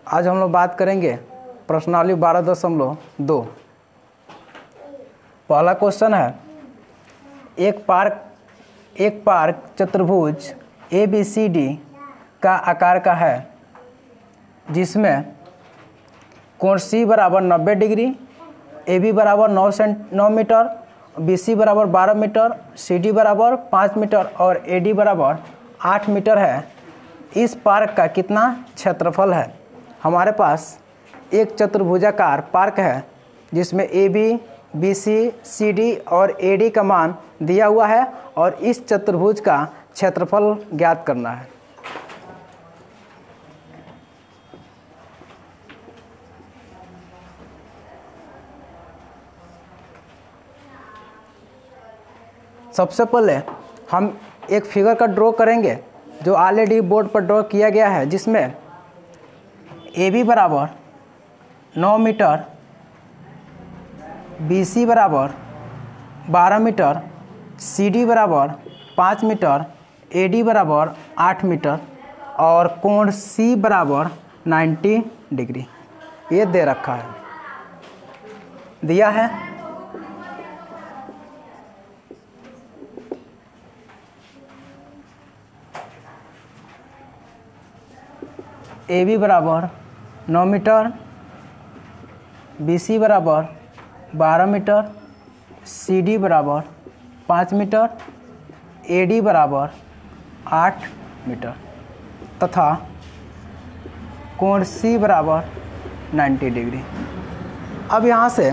आज हम लोग बात करेंगे प्रश्नावली 12.2। पहला क्वेश्चन है, एक पार्क चतुर्भुज ABCD का आकार का है जिसमें कोण C बराबर 90 डिग्री, AB बराबर 9 मीटर, BC बराबर 12 मीटर, CD बराबर 5 मीटर और AD बराबर 8 मीटर है। इस पार्क का कितना क्षेत्रफल है? हमारे पास एक चतुर्भुजाकार पार्क है जिसमें AB, BC, CD और AD का मान दिया हुआ है और इस चतुर्भुज का क्षेत्रफल ज्ञात करना है। सबसे पहले हम एक फिगर का ड्रॉ करेंगे जो ऑलरेडी बोर्ड पर ड्रॉ किया गया है, जिसमें AB बराबर 9 मीटर, BC बराबर 12 मीटर, CD बराबर 5 मीटर, AD बराबर 8 मीटर और कोण C बराबर 90 डिग्री ये दे रखा है, दिया है। AB बराबर 9 मीटर, BC बराबर 12 मीटर, CD बराबर 5 मीटर, AD बराबर 8 मीटर तथा कोण C बराबर 90 डिग्री। अब यहाँ से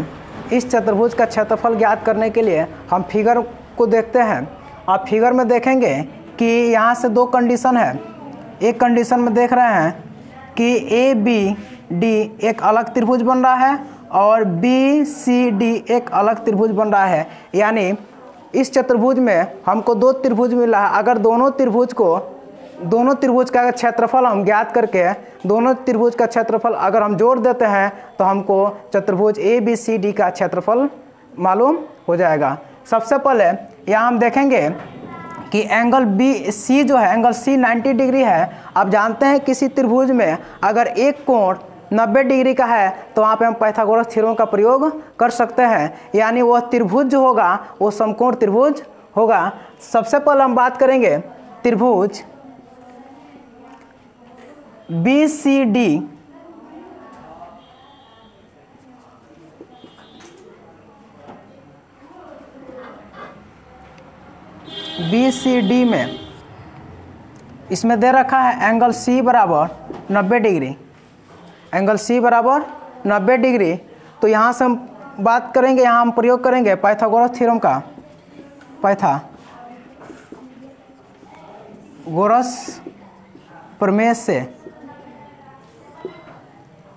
इस चतुर्भुज का क्षेत्रफल ज्ञात करने के लिए हम फिगर को देखते हैं। आप फिगर में देखेंगे कि यहाँ से दो कंडीशन है। एक कंडीशन में देख रहे हैं कि ABD एक अलग त्रिभुज बन रहा है और BCD एक अलग त्रिभुज बन रहा है, यानी इस चतुर्भुज में हमको दो त्रिभुज मिला है। अगर दोनों त्रिभुज का क्षेत्रफल हम ज्ञात करके दोनों त्रिभुज का क्षेत्रफल अगर हम जोड़ देते हैं तो हमको चतुर्भुज ABCD का क्षेत्रफल मालूम हो जाएगा। सबसे पहले यहाँ हम देखेंगे कि एंगल BC जो है, एंगल C 90 डिग्री है। आप जानते हैं किसी त्रिभुज में अगर एक कोण 90 डिग्री का है तो वहाँ पे हम पाइथागोरस थ्योरम का प्रयोग कर सकते हैं, यानी वह त्रिभुज जो होगा वो समकोण त्रिभुज होगा। सबसे पहले हम बात करेंगे त्रिभुज BCD में इसमें दे रखा है एंगल C बराबर 90 डिग्री, एंगल C बराबर 90 डिग्री। तो यहाँ से हम बात करेंगे, यहाँ हम प्रयोग करेंगे पाइथागोरस थ्योरम का। पाइथागोरस प्रमेय से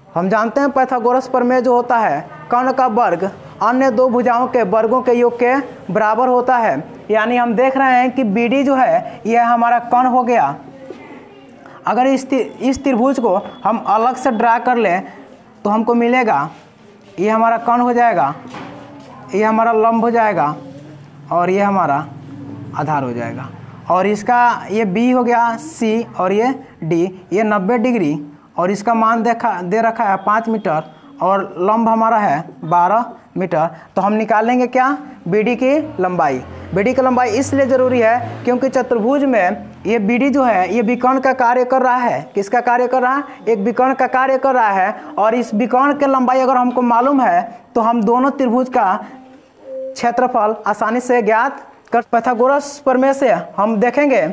हम जानते हैं पाइथागोरस प्रमेय जो होता है कर्ण का वर्ग अन्य दो भुजाओं के वर्गों के योग के बराबर होता है। यानी हम देख रहे हैं कि BD जो है यह हमारा कर्ण हो गया। अगर इस त्रिभुज को हम अलग से ड्रा कर लें तो हमको मिलेगा ये हमारा कर्ण हो जाएगा, ये हमारा लंब हो जाएगा और ये हमारा आधार हो जाएगा। और इसका ये B हो गया C और ये D, ये 90 डिग्री और इसका मान दे रखा है 5 मीटर और लंब हमारा है 12 मीटर। तो हम निकालेंगे क्या? BD की लंबाई। BD की लंबाई इसलिए ज़रूरी है क्योंकि चतुर्भुज में ये BD जो है ये विकर्ण का कार्य कर रहा है। किसका कार्य कर रहा है? एक विकर्ण का कार्य कर रहा है। और इस विकर्ण की लंबाई अगर हमको मालूम है तो हम दोनों त्रिभुज का क्षेत्रफल आसानी से ज्ञात कर। पाइथागोरस प्रमेय से हम देखेंगे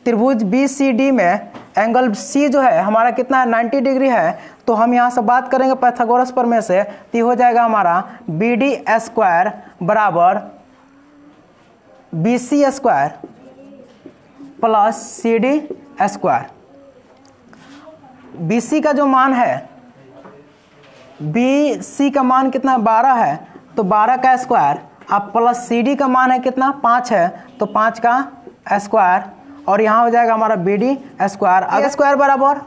त्रिभुज BCD में एंगल C जो है हमारा कितना है? 90 डिग्री है। तो हम यहाँ से बात करेंगे पाइथागोरस प्रमेय से, तो हो जाएगा हमारा BD स्क्वायर बराबर BC square plus CD square. BC का जो मान है, BC का मान कितना 12 है, तो 12 का स्क्वायर अब प्लस CD का मान है कितना 5 है, तो 5 का स्क्वायर और यहाँ हो जाएगा हमारा BD स्क्वायर। अगर स्क्वायर बराबर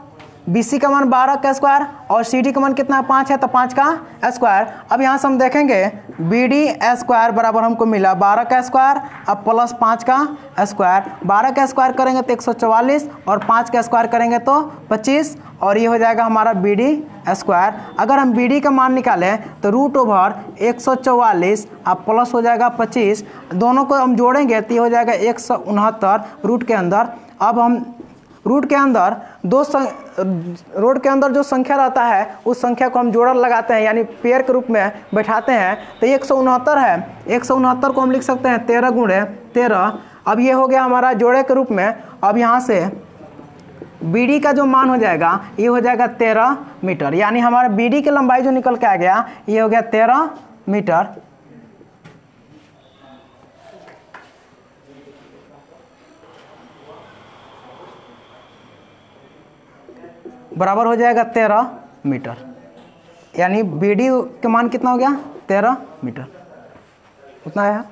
BC का मान 12 का स्क्वायर और CD का मान कितना है 5 है, तो 5 का स्क्वायर। अब यहाँ से हम देखेंगे BD स्क्वायर बराबर हमको मिला 12 का स्क्वायर अब प्लस 5 का स्क्वायर। 12 का स्क्वायर करेंगे तो 144 और 5 का स्क्वायर करेंगे तो 25 और ये हो जाएगा हमारा BD स्क्वायर। अगर हम BD का मान निकालें तो रूट ओवर 144 अब प्लस हो जाएगा 25, दोनों को हम जोड़ेंगे तो ये हो जाएगा 169 रूट के अंदर। अब हम रूट के अंदर रोड के अंदर जो संख्या रहता है उस संख्या को हम जोड़ल लगाते हैं यानी पेयर के रूप में बैठाते हैं, तो 169 है। 169 को हम लिख सकते हैं 13 गुणे 13। अब ये हो गया हमारा जोड़े के रूप में। अब यहाँ से BD का जो मान हो जाएगा ये हो जाएगा 13 मीटर, यानी हमारा BD की लंबाई जो निकल के आ गया ये हो गया 13 मीटर। बराबर हो जाएगा 13 मीटर, यानी BD का मान कितना हो गया 13 मीटर, उतना है।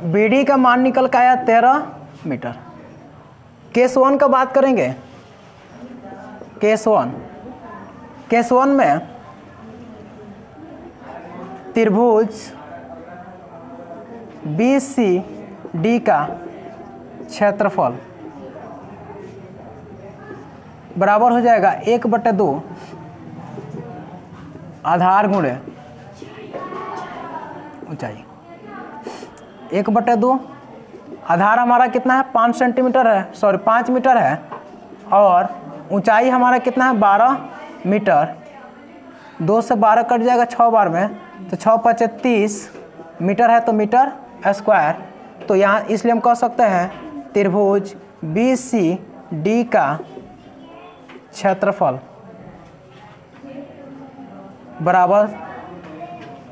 BD का मान निकल के आया 13 मीटर। केस 1 का बात करेंगे। केस 1 में त्रिभुज BCD का क्षेत्रफल बराबर हो जाएगा 1/2 आधार गुणे ऊंचाई। 1/2 आधार हमारा कितना है 5 सेंटीमीटर है, 5 मीटर है और ऊंचाई हमारा कितना है 12 मीटर। 2 से 12 कट जाएगा 6 बार में, तो 6 × 5 = 30 मीटर है, तो मीटर स्क्वायर। तो यहाँ इसलिए हम कह सकते हैं त्रिभुज BCD का क्षेत्रफल बराबर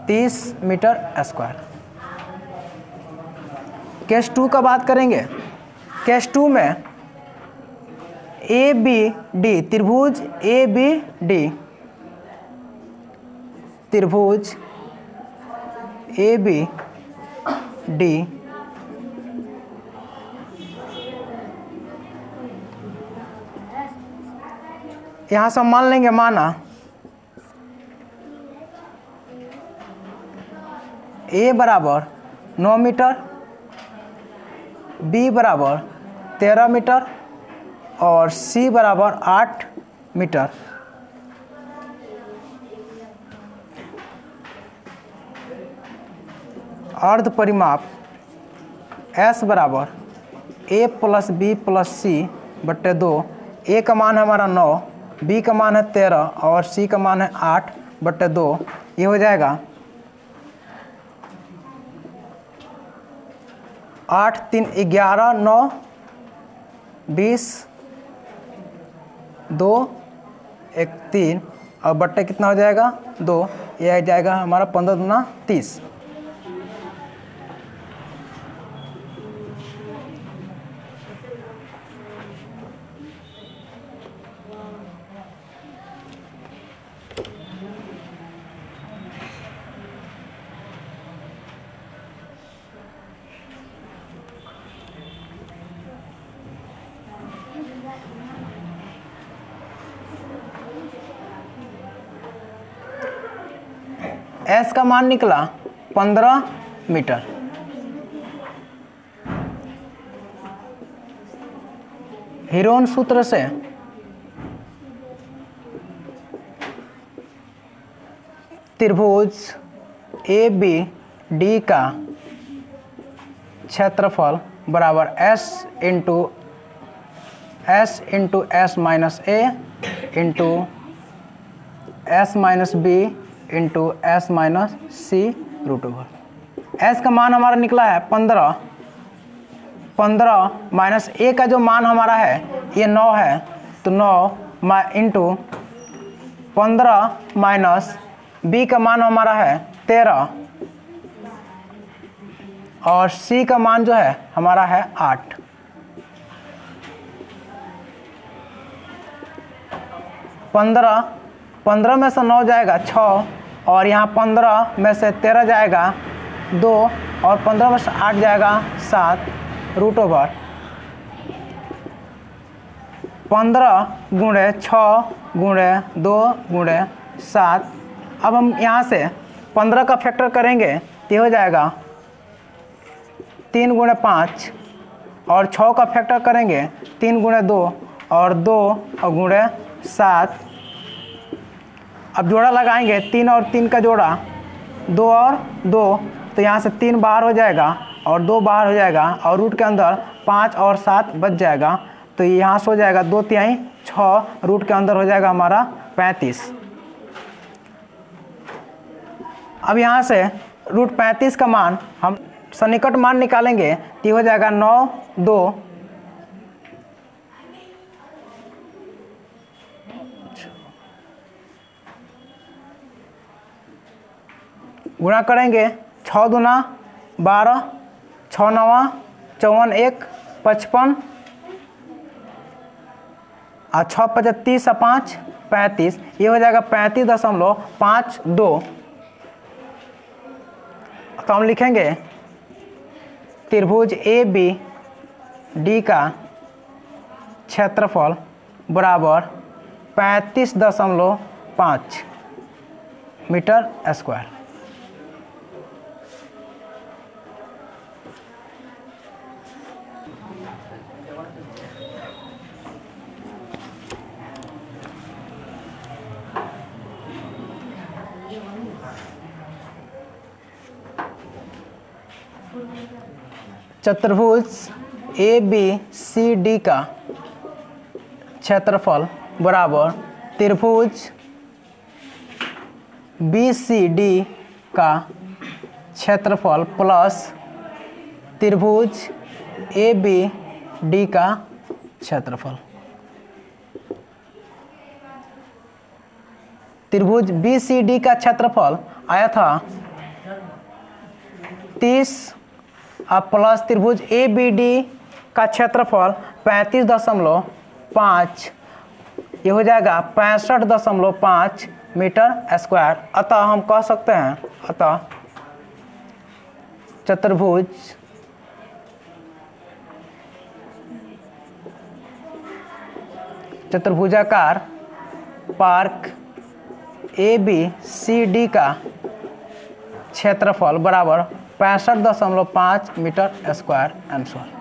30 मीटर स्क्वायर। केस 2 का बात करेंगे। केस 2 में ABD त्रिभुज ABD यहाँ से हम मान लेंगे, माना A बराबर 9 मीटर, B बराबर 13 मीटर और C बराबर 8 मीटर। अर्ध परिमाप S बराबर A + B + C/2। A का मान है हमारा 9, B का मान है 13 और C का मान है 8/2। ये हो जाएगा 8 × 3 = 11, 9 20, 2 1 3 और बट्टे कितना हो जाएगा 2। यह आ जाएगा हमारा 15 दूना 30। S का मान निकला 15 मीटर। हीरोन सूत्र से त्रिभुज ABD का क्षेत्रफल बराबर S × S - A × S - B × S - C √। S का मान हमारा निकला है 15 माइनस A का जो मान हमारा है ये 9 है, तो 9 × 15 माइनस B का मान हमारा है 13 और सी का मान जो है हमारा है 8। पंद्रह में से 9 जाएगा 6, और यहाँ 15 में से 13 जाएगा 2, और 15 में से 8 जाएगा 7 √ओवर 15 गुणे 6 गुणे 2 गुणे 7। अब हम यहाँ से 15 का फैक्टर करेंगे तो हो जाएगा 3 गुणे 5, और 6 का फैक्टर करेंगे 3 गुणे 2 और 2 और गुणे 7। अब जोड़ा लगाएंगे 3 और 3 का जोड़ा 2 और 2, तो यहाँ से 3 बाहर हो जाएगा और 2 बाहर हो जाएगा, और रूट के अंदर 5 और 7 बच जाएगा। तो यहाँ से हो जाएगा 2/3 6, रूट के अंदर हो जाएगा हमारा 35। अब यहाँ से √35 का मान हम सन्निकट मान निकालेंगे तो हो जाएगा 9 2 गुणा करेंगे 6 दूना 12, 6 9 54 1 55, और 6 5 30 और 5 35, ये हो जाएगा 35.52। तो हम लिखेंगे त्रिभुज ABD का क्षेत्रफल बराबर 35.5 मीटर स्क्वायर। चतुर्भुज ABCD का क्षेत्रफल बराबर त्रिभुज BCD का क्षेत्रफल प्लस त्रिभुज ABD का क्षेत्रफल। त्रिभुज BCD का क्षेत्रफल आया था 30, अब प्लस त्रिभुज ABD का क्षेत्रफल 35.5, ये हो जाएगा 65.5 मीटर स्क्वायर। अतः हम कह सकते हैं, अतः चतुर्भुजाकार पार्क ABCD का क्षेत्रफल बराबर 65.5 मीटर स्क्वायर आंसर।